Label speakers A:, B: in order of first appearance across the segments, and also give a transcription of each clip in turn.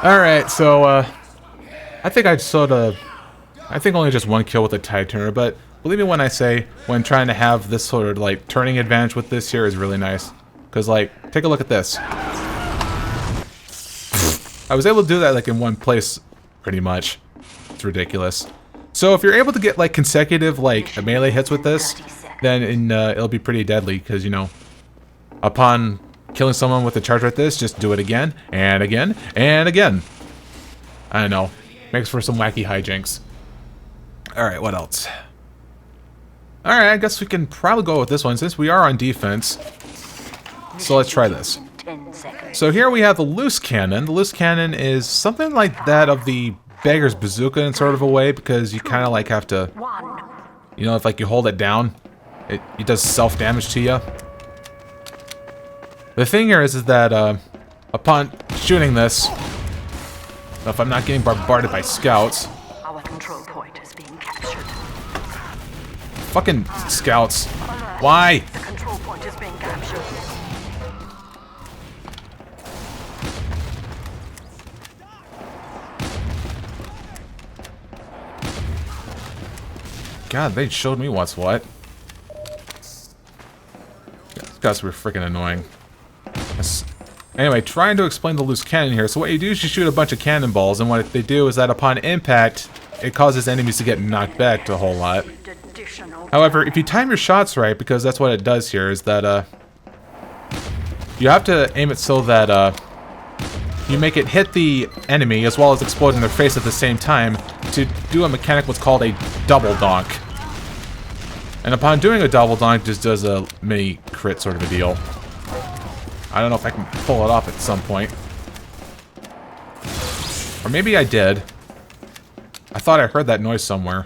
A: Alright, so, I think I think only just one kill with a tide turner, but believe me when I say, when trying to have this sort of, like, turning advantage with this here is really nice. Because, like, take a look at this. I was able to do that, like, in one place, pretty much. It's ridiculous. So if you're able to get, like, consecutive, like, melee hits with this, then it'll be pretty deadly, because, you know, upon killing someone with a charge like this, just do it again, and again, and again. I don't know. Makes for some wacky hijinks. Alright, what else? Alright, I guess we can probably go with this one, since we are on defense. So let's try this. So here we have the loose cannon. The loose cannon is something like that of the beggar's bazooka in sort of a way, because you kind of like have to, you know, if like you hold it down, it does self-damage to you. The thing here is that upon shooting this, if I'm not getting bombarded by scouts,
B: Our control point is being captured.
A: fucking scouts, why?
B: The control point is being captured.
A: God, they showed me what's what. These guys were freaking annoying. Anyway, trying to explain the loose cannon here. So what you do is you shoot a bunch of cannonballs, and what they do is that upon impact, it causes enemies to get knocked back a whole lot. However, if you time your shots right, because that's what it does here, is that you have to aim it so that you make it hit the enemy as well as explode in their face at the same time to do a mechanic what's called a double donk. And upon doing a double donk, just does a mini crit sort of a deal. I don't know if I can pull it off at some point. Or maybe I did. I thought I heard that noise somewhere.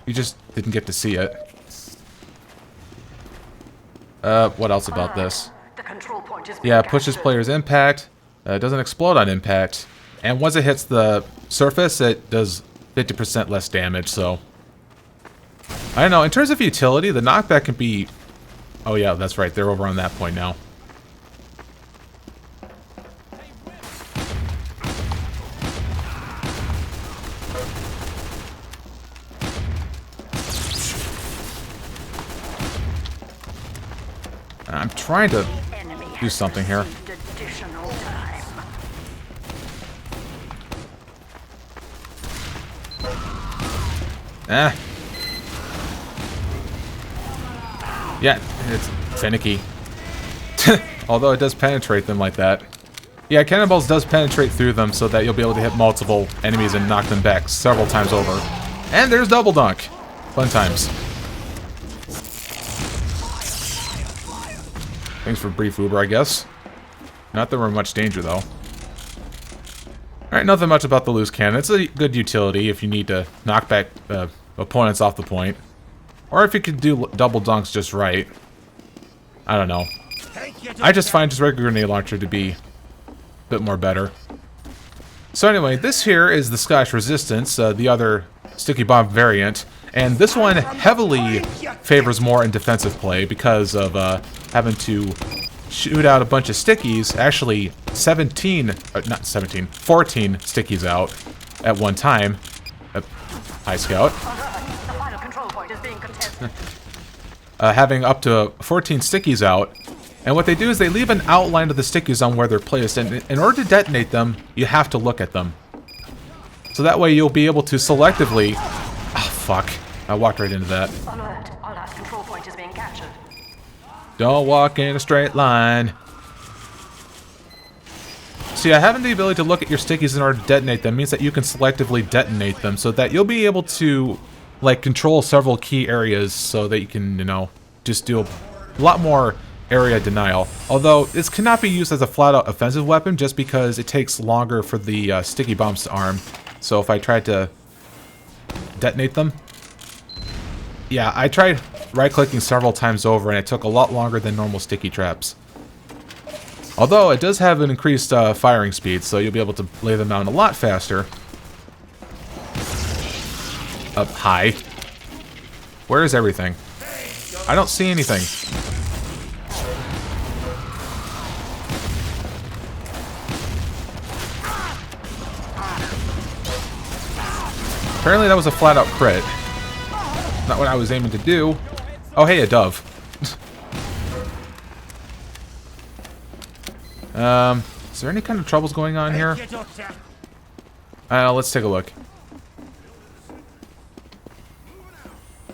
A: You just didn't get to see it. What else about this? Yeah, pushes player's impact. Doesn't explode on impact. And once it hits the surface, it does 50% less damage, so... I don't know, in terms of utility, the knockback can be... Oh yeah, that's right, they're over on that point now. I'm trying to do something here. Ah. Yeah, it's finicky. Although it does penetrate them like that. Yeah, cannonballs does penetrate through them so that you'll be able to hit multiple enemies and knock them back several times over. And there's double dunk. Fun times. Thanks for brief Uber, I guess. Not that we're in much danger, though. Alright, nothing much about the loose cannon. It's a good utility if you need to knock back opponents off the point. Or if you could do double dunks just right. I don't know. I just find just regular grenade launcher to be a bit more better. So anyway, this here is the Scottish Resistance, the other sticky bomb variant. And this one heavily favors more in defensive play because of having to shoot out a bunch of stickies. Actually, 14 stickies out at one time. Hi, Scout. Having up to 14 stickies out. And what they do is they leave an outline of the stickies on where they're placed. And in order to detonate them, you have to look at them. So that way you'll be able to selectively... Ah, fuck. I walked right into that.
B: Alert. Our last control point is being captured.
A: Don't walk in a straight line. See, having the ability to look at your stickies in order to detonate them means that you can selectively detonate them so that you'll be able to, like, control several key areas so that you can, you know, just do a lot more area denial. Although, this cannot be used as a flat-out offensive weapon just because it takes longer for the sticky bombs to arm. So if I tried to detonate them... Yeah, I tried right-clicking several times over and it took a lot longer than normal sticky traps. Although, it does have an increased firing speed, so you'll be able to lay them down a lot faster. Up high. Where is everything? I don't see anything. Apparently that was a flat-out crit. Not what I was aiming to do. Oh, hey, a dove. Is there any kind of troubles going on here? Let's take a look.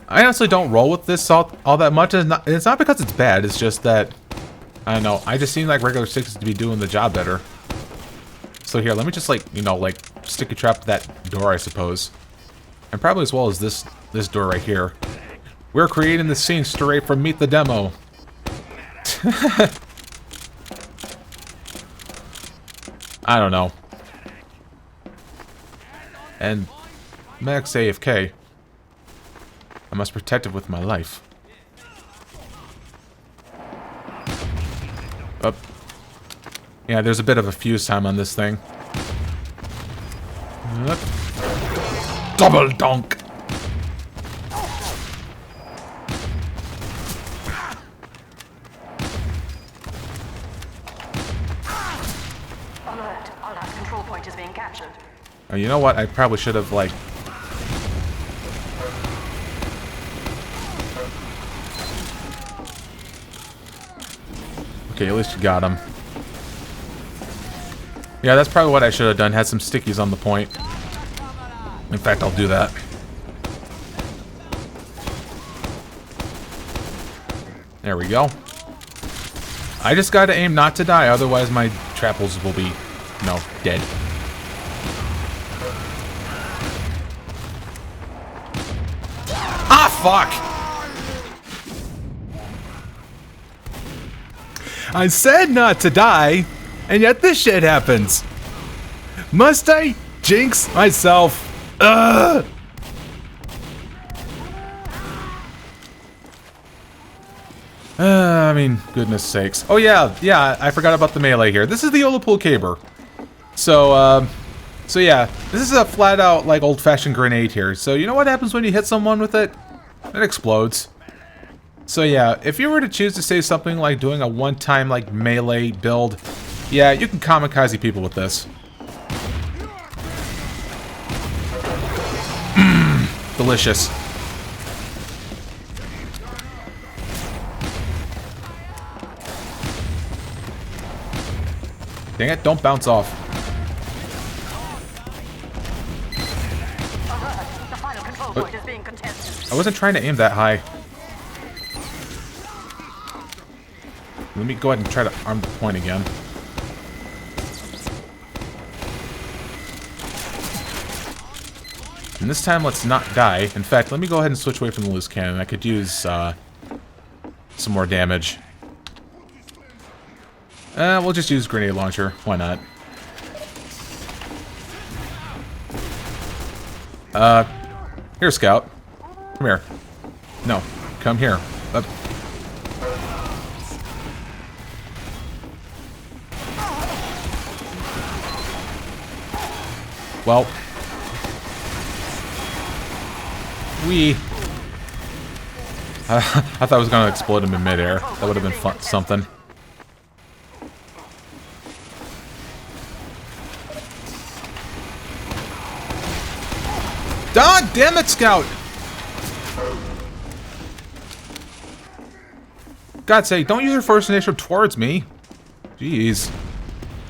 A: I honestly don't roll with this all that much. It's not because it's bad. It's just that, I don't know. I just seem like regular sixes to be doing the job better. So here, let me just like, you know, like sticky trap that door, I suppose. And probably as well as this door right here. We're creating the scene straight from Meet the Demo. I don't know. And Max AFK. I must protect it with my life. Up. Yeah, there's a bit of a fuse time on this thing. Up. Double donk!
B: Alert. All that control point is being captured.
A: Oh, you know what? I probably should have, like... Okay, at least you got him. Yeah, that's probably what I should have done. Had some stickies on the point. In fact, I'll do that. There we go. I just gotta aim not to die, otherwise my trapples will be, no, dead. Ah, fuck! I said not to die, and yet this shit happens. Must I jinx myself? Ugh! I mean, goodness sakes. Oh yeah, I forgot about the melee here. This is the Olapool Caber. So yeah, this is a flat-out, like, old-fashioned grenade here. So you know what happens when you hit someone with it? It explodes. So yeah, if you were to choose to say something like doing a one-time, like, melee build, yeah, you can kamikaze people with this. Delicious. Dang it, don't bounce off.
B: The final control point is being contested.
A: I wasn't trying to aim that high. Let me go ahead and try to arm the point again. And this time, let's not die. In fact, let me go ahead and switch away from the loose cannon. I could use some more damage. We'll just use grenade launcher. Why not? Here, Scout. Come here. No, come here. Well, I thought I was gonna explode him in midair. That would have been fun, something. God damn it, Scout! God's sake, don't use your first initiative towards me. Jeez.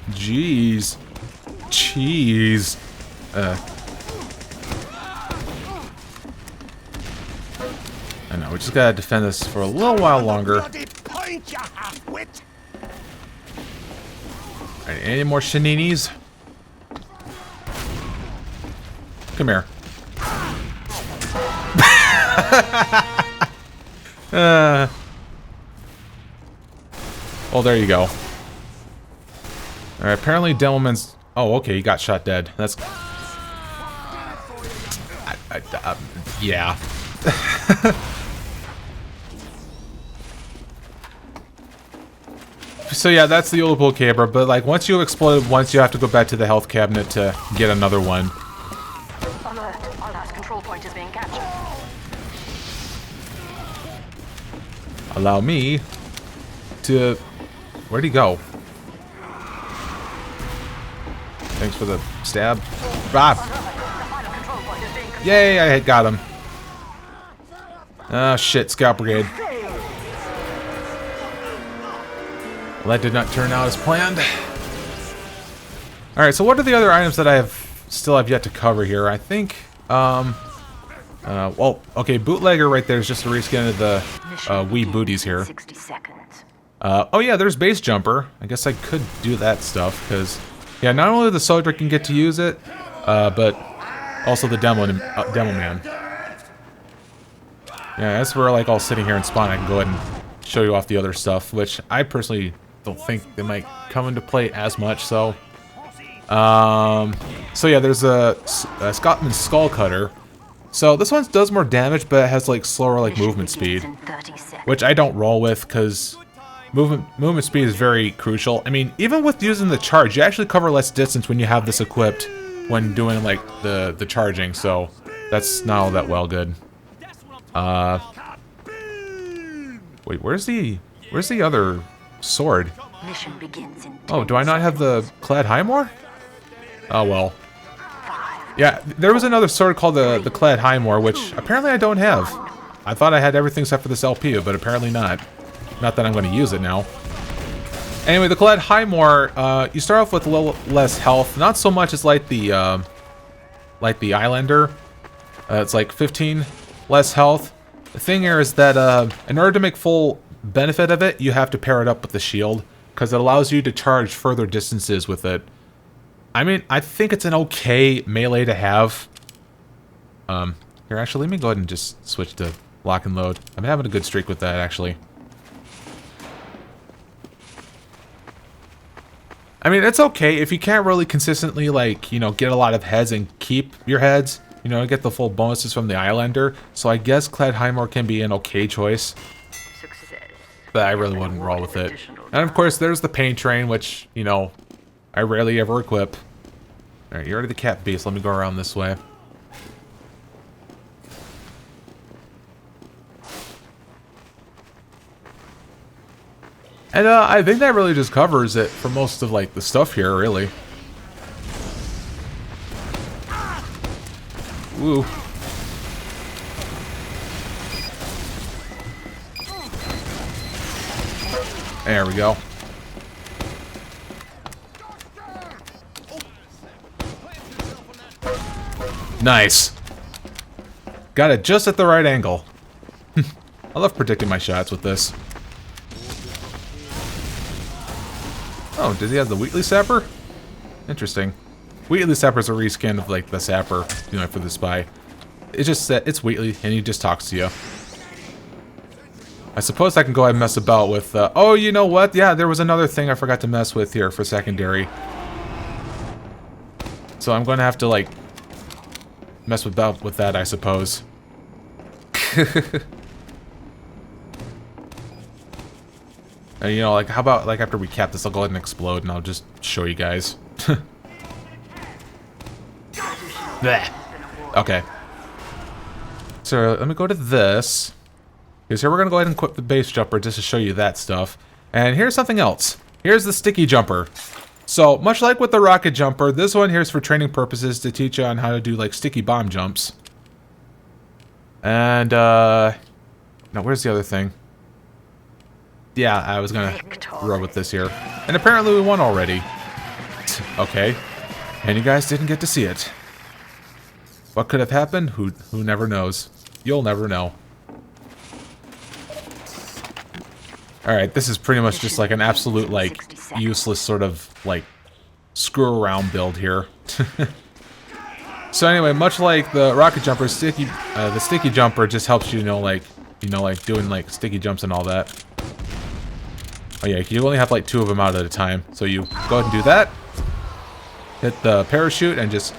A: Jeez. Cheese. I know, we just gotta defend this for a little while longer. Alright, any more shininis? Come here. Well, there you go. Alright, apparently Demoman's... Oh, okay, he got shot dead. That's... yeah. So yeah, that's the Olapool Caber, but like once you explode once, you have to go back to the health cabinet to get another one.
B: Alert. All that control point is being captured.
A: Allow me to... Where'd he go? Thanks for the stab. Ah!
B: The final control point is being
A: Yay, I got him. Ah, shit, Scout Brigade. Well, that did not turn out as planned. Alright, so what are the other items that I still have yet to cover here? I think, well, okay, Bootlegger right there is just a reskin of the wee booties here.
B: 60 seconds.
A: Oh yeah, there's Base Jumper. I guess I could do that stuff, because, yeah, not only the soldier can get to use it, but also the Demoman. Yeah, as we're like all sitting here in spawn, I can go ahead and show you off the other stuff, which I personally don't think they might come into play as much, so... So yeah, there's a Scotsman Skull Cutter. So this one does more damage, but it has like slower like movement speed, which I don't roll with because movement speed is very crucial. I mean, even with using the charge, you actually cover less distance when you have this equipped when doing like the charging. So that's not all that well good. Wait, where's the other sword?
B: Mission begins in
A: Oh, do I not have the Clad Highmore? Oh well. Yeah, there was another sword called the Clad Highmore, which apparently I don't have. I thought I had everything except for this LP, but apparently not. Not that I'm going to use it now. Anyway, the Clad Highmore, you start off with a little less health. Not so much as like the Islander. It's like 15 less health. The thing here is that in order to make full benefit of it, you have to pair it up with the shield, because it allows you to charge further distances with it. I mean, I think it's an okay melee to have. Here, actually, let me go ahead and just switch to lock and load. I'm having a good streak with that, actually. I mean, it's okay if you can't really consistently, like, you know, get a lot of heads and keep your heads. You know, get the full bonuses from the Islander. So I guess Clad Highmore can be an okay choice. But I really wouldn't roll with it. And of course, there's the Pain Train, which, you know, I rarely ever equip. Alright, you're already the Cat Beast. Let me go around this way. And I think that really just covers it for most of, like, the stuff here, really. Woo. There we go. Nice. Got it just at the right angle. I love predicting my shots with this. Oh, does he have the Wheatley Sapper? Interesting. Wheatley Sapper's a reskin of like the Sapper, you know, for the spy. It's just that it's Wheatley and he just talks to you. I suppose I can go ahead and mess about with, oh, you know what? Yeah, there was another thing I forgot to mess with here for secondary. So I'm going to have to, like, mess about with that, I suppose. And, you know, like, how about, like, after we cap this, I'll go ahead and explode, and I'll just show you guys. Bleh. Okay. So, let me go to this. Because here we're going to go ahead and equip the base jumper just to show you that stuff. And here's something else. Here's the sticky jumper. So, much like with the rocket jumper, this one here is for training purposes to teach you on how to do, like, sticky bomb jumps. And, now, where's the other thing? Yeah, I was going to roll with this here. And apparently we won already. Okay. And you guys didn't get to see it. What could have happened? Who never knows. You'll never know. Alright, this is pretty much just like an absolute, like, useless sort of, like, screw-around build here. So anyway, much like the rocket jumper, the sticky jumper just helps you, like doing, like, sticky jumps and all that. Oh yeah, you only have, like, 2 of them out at a time. So you go ahead and do that, hit the parachute, and just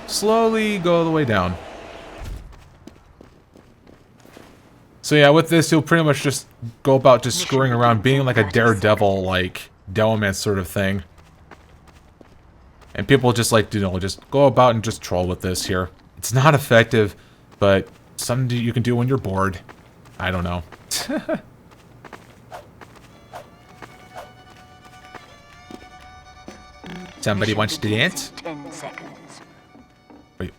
A: slowly go the way down. So yeah, with this, you'll pretty much just go about just screwing around, being like a daredevil, like, Demoman sort of thing. And people just like, you know, just go about and just troll with this here. It's not effective, but something you can do when you're bored. I don't know. Somebody wants to dance?
B: 10 seconds.
A: Wait.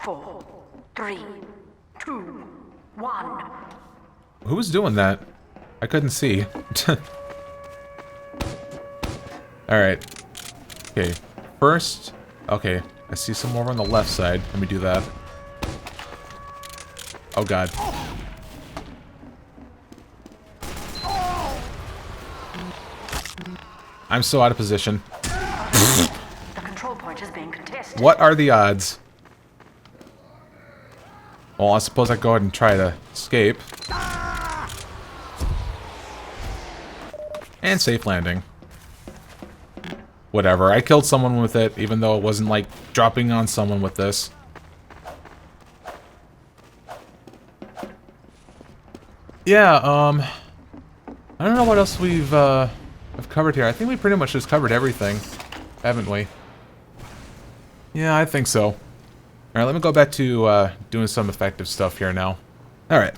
B: 4, 3, 2, 1.
A: Who was doing that? I couldn't see. Alright. Okay. First... Okay. I see some more on the left side. Let me do that. Oh god. I'm so out of position.
B: The control point is being contested.
A: What are the odds? Well, I suppose I go ahead and try to escape. And safe landing. Whatever, I killed someone with it, even though it wasn't like dropping on someone with this. Yeah, I don't know what else we've covered here. I think we pretty much just covered everything, haven't we? Yeah, I think so. Alright, let me go back to doing some effective stuff here now. Alright.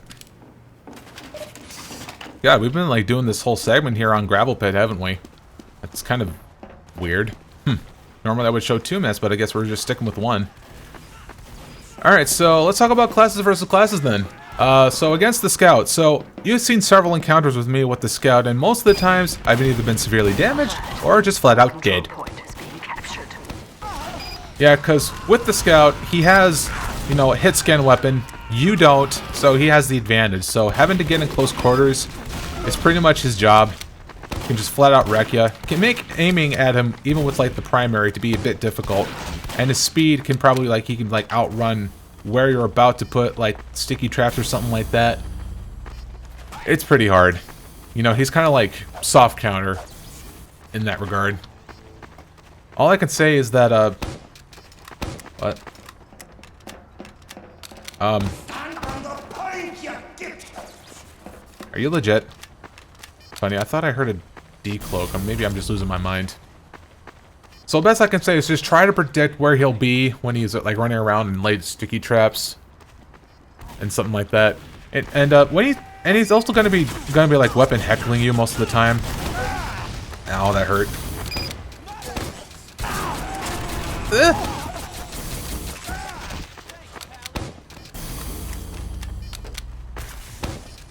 A: Yeah, we've been like doing this whole segment here on Gravel Pit, haven't we? That's kind of weird. Normally I would show 2 maps, but I guess we're just sticking with 1. Alright, so let's talk about classes versus classes then. So against the Scout. So you've seen several encounters with me with the Scout, and most of the times I've either been severely damaged or just flat out dead. Yeah, because with the Scout, he has, you know, a hit scan weapon. You don't, so he has the advantage. So having to get in close quarters is pretty much his job. He can just flat out wreck you. Can make aiming at him, even with like the primary, to be a bit difficult. And his speed can probably, like, he can like outrun where you're about to put like sticky traps or something like that. It's pretty hard. You know, he's kind of like soft counter in that regard. All I can say is that what? Are you legit? Funny, I thought I heard a decloak. Maybe I'm just losing my mind. So the best I can say is just try to predict where he'll be when he's like running around and laid sticky traps and something like that. And he's also gonna be like weapon heckling you most of the time. Ow, that hurt.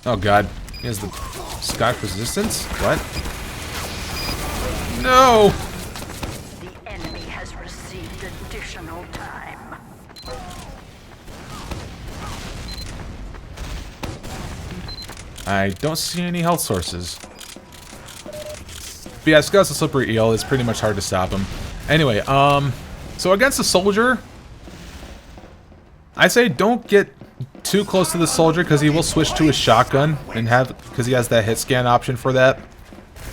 A: Oh god, he has the Scotch resistance? What? No!
B: The enemy has received additional time.
A: I don't see any health sources. But yeah, Scout's a slippery eel. It's pretty much hard to stop him. Anyway, so against the soldier, I say don't get too close to the soldier because he will switch to his shotgun and because he has that hit scan option for that,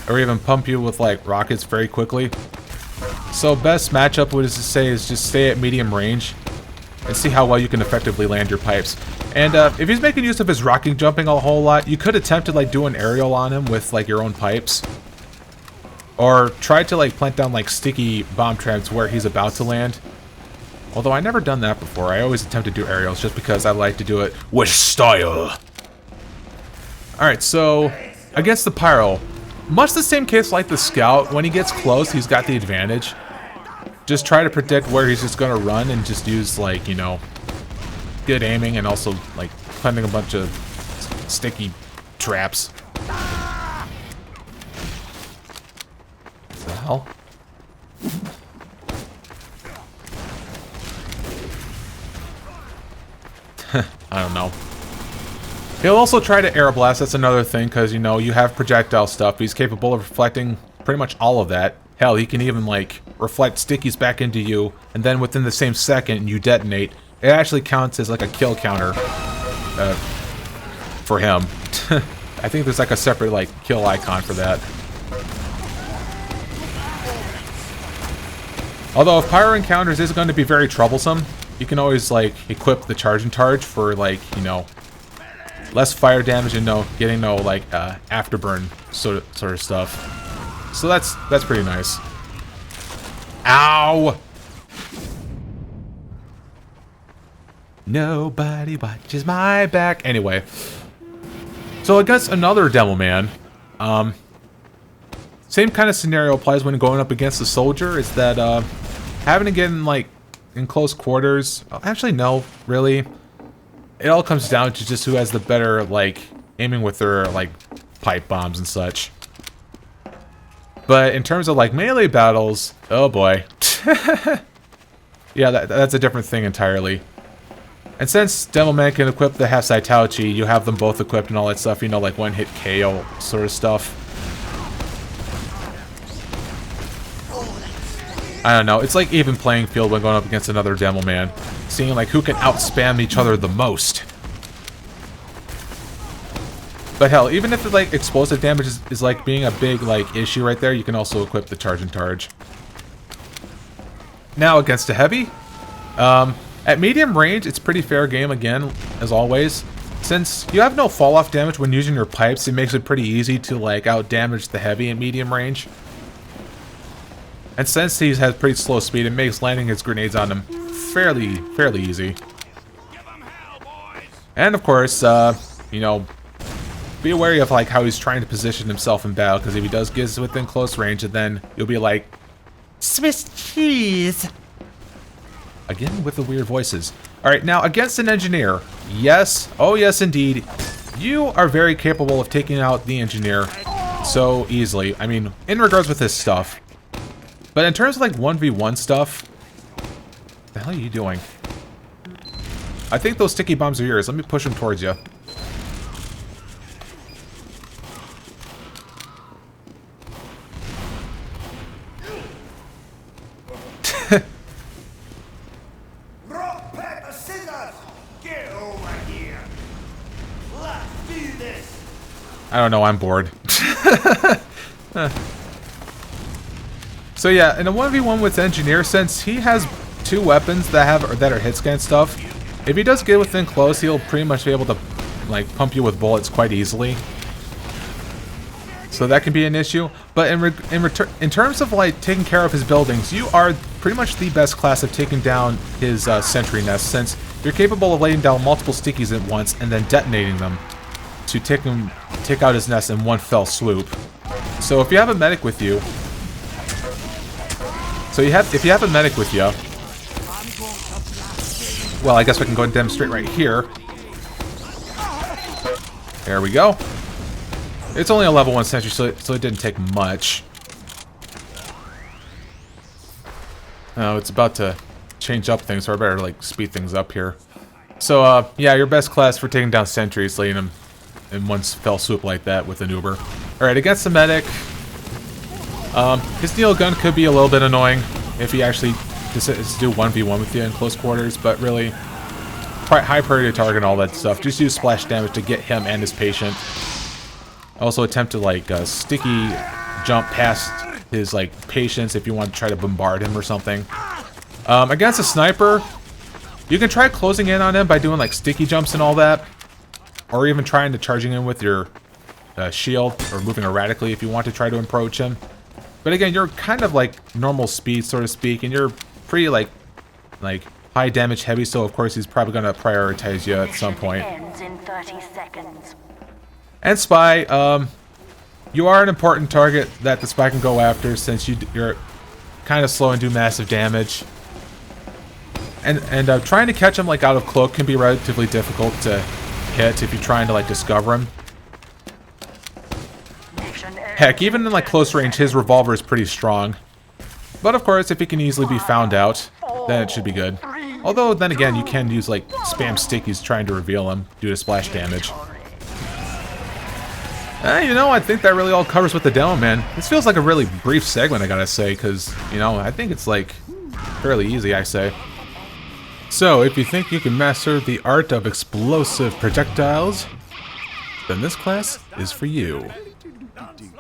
A: or even pump you with like rockets very quickly. So best matchup would say is just stay at medium range and see how well you can effectively land your pipes. And if he's making use of his rocking jumping a whole lot, you could attempt to like do an aerial on him with like your own pipes, or try to like plant down like sticky bomb traps where he's about to land. Although I never done that before. I always attempt to do aerials just because I like to do it with style. Alright, so against the Pyro, much the same case like the Scout. When he gets close, he's got the advantage. Just try to predict where he's just gonna run and just use like, you know, good aiming and also like planting a bunch of sticky traps. What the hell? I don't know. He'll also try to air blast. That's another thing, because, you know, you have projectile stuff. He's capable of reflecting pretty much all of that. Hell, he can even, like, reflect stickies back into you, and then within the same second you detonate. It actually counts as, like, a kill counter for him. I think there's, like, a separate, like, kill icon for that. Although, if Pyro encounters is going to be very troublesome, you can always, like, equip the charge and charge for, like, you know, less fire damage and getting no, like, afterburn sort of stuff. So that's pretty nice. Ow! Nobody watches my back. Anyway. So against another Demoman, same kind of scenario applies when going up against the soldier, is that, having to get in, like, in close quarters, actually no, really. It all comes down to just who has the better, like, aiming with their, like, pipe bombs and such. But in terms of, like, melee battles, oh boy. Yeah, that's a different thing entirely. And since Demoman can equip the half Saitauchi, you have them both equipped and all that stuff, you know, like one-hit KO sort of stuff. I don't know, it's like even playing field when going up against another Demoman. Seeing like who can outspam each other the most. But hell, even if like explosive damage is like being a big like issue right there, you can also equip the charge and targe. Now against a heavy, at medium range, it's pretty fair game again, as always. Since you have no fall off damage when using your pipes, it makes it pretty easy to like out damage the heavy in medium range. And since he has pretty slow speed, it makes landing his grenades on him fairly easy. And of course, you know, be wary of like how he's trying to position himself in battle, because if he does get within close range, and then you'll be like, Swiss cheese. Again with the weird voices. Alright, now against an engineer, yes, oh yes indeed, you are very capable of taking out the engineer so easily. I mean, in regards with this stuff. But in terms of like 1v1 stuff, what the hell are you doing? I think those sticky bombs are yours. Let me push them towards you.
C: Rock, paper, scissors! Get over here! Let's do this!
A: I don't know, I'm bored. So yeah, in a 1v1 with engineer, since he has two weapons that are hit scan stuff, if he does get within close, he'll pretty much be able to like pump you with bullets quite easily. So that can be an issue. But in terms of like taking care of his buildings, you are pretty much the best class of taking down his sentry nest, since you're capable of laying down multiple stickies at once and then detonating them to take out his nest in one fell swoop. So if you have a medic with you, if you have a medic with you, well, I guess we can go and demonstrate right here. There we go. It's only a level 1 sentry, so it didn't take much. Oh, it's about to change up things, so I better like speed things up here. So, yeah, your best class for taking down sentries, laying them in one fell swoop like that with an Uber. Alright, against the medic, his needle gun could be a little bit annoying if he actually decides to do 1v1 with you in close quarters, but really, high priority target and all that stuff. Just use splash damage to get him and his patient. Also attempt to like sticky jump past his like patients if you want to try to bombard him or something. Against a sniper, you can try closing in on him by doing like sticky jumps and all that, or even trying to charging in with your shield, or moving erratically if you want to try to approach him. But again, you're kind of like normal speed, so to speak, and you're pretty like high damage heavy, so of course he's probably going to prioritize you at some point.
B: Ends in 30 seconds.
A: And Spy, you are an important target that the Spy can go after, since you're kind of slow and do massive damage. And trying to catch him like out of cloak can be relatively difficult to hit if you're trying to like discover him. Heck, even in like close range, his revolver is pretty strong. But of course, if he can easily be found out, then it should be good. Although, then again, you can use like spam stickies trying to reveal him due to splash damage. You know, I think that really all covers with the demo, man. This feels like a really brief segment, I gotta say, because, you know, I think it's like fairly easy, I say. So, if you think you can master the art of explosive projectiles, then this class is for you.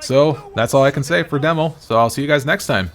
A: So, that's all I can say for demo, so I'll see you guys next time.